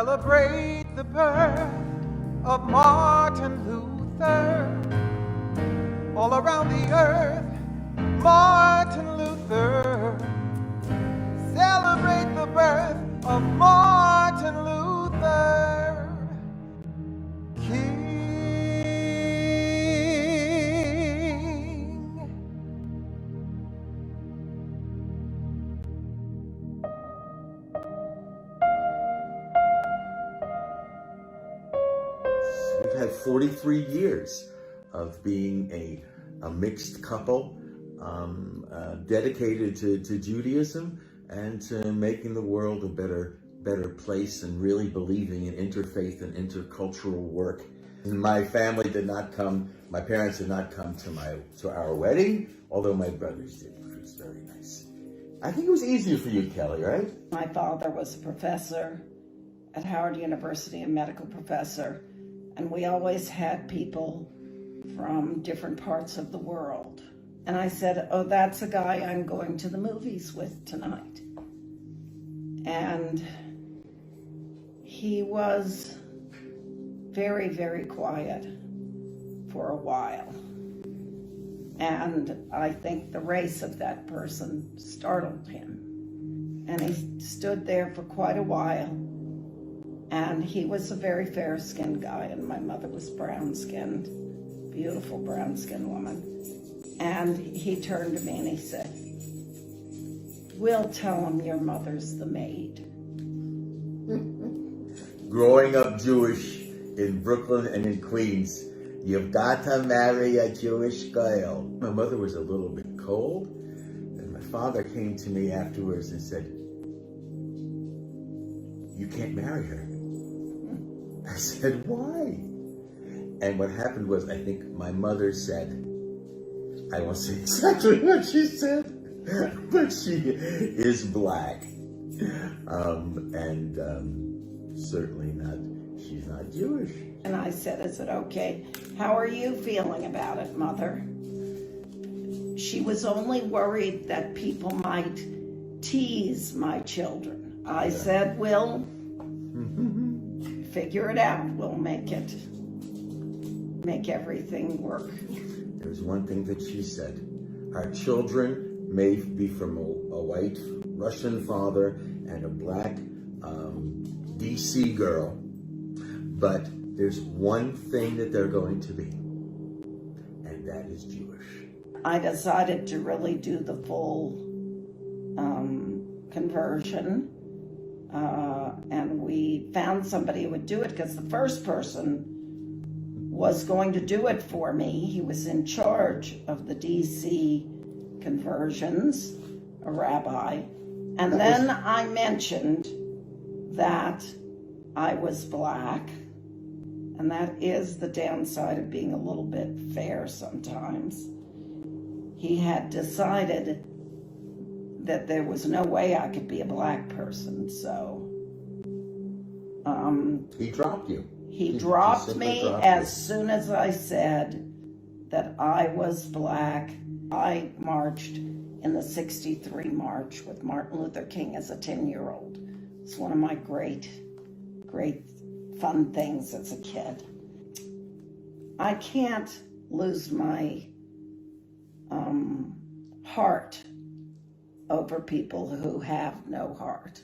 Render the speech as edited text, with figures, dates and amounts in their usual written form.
Celebrate the birth of Martin Luther. All around the earth, Martin Luther. Celebrate the birth of Martin Luther King. We've had 43 years of being a mixed couple, dedicated to Judaism and to making the world a better place, and really believing in interfaith and intercultural work. And my family did not come, my parents did not come to our wedding, although my brothers did, which was very nice. I think it was easier for you, Kelley, right? My father was a professor at Howard University, a medical professor, and we always had people from different parts of the world. And I said, oh, that's a guy I'm going to the movies with tonight. And he was very, very quiet for a while. And I think the race of that person startled him. And he stood there for quite a while. And he was a very fair-skinned guy, and my mother was brown-skinned, beautiful brown-skinned woman. And he turned to me and he said, "We'll tell him your mother's the maid." Growing up Jewish in Brooklyn and in Queens, you've got to marry a Jewish girl. My mother was a little bit cold, and my father came to me afterwards and said, "You can't marry her." I said, "Why?" And what happened was, I think my mother said, I won't say exactly what she said, but she is black. Certainly not, she's not Jewish. And I said, "Is it okay? How are you feeling about it, Mother?" She was only worried that people might tease my children. I said, "We'll figure it out. We'll make everything work." There's one thing that she said. Our children may be from a white Russian father and a black DC girl, but there's one thing that they're going to be, and that is Jewish. I decided to really do the full conversion, and we found somebody who would do it, because the first person was going to do it for me. He was in charge of the DC conversions, a rabbi. And then I mentioned that I was black, and that is the downside of being a little bit fair sometimes. He had decided that there was no way I could be a black person, so he dropped you. He dropped me as soon as I said that I was black. I marched in the '63 march with Martin Luther King as a 10-year-old. It's one of my great fun things as a kid. I can't lose my heart over people who have no heart.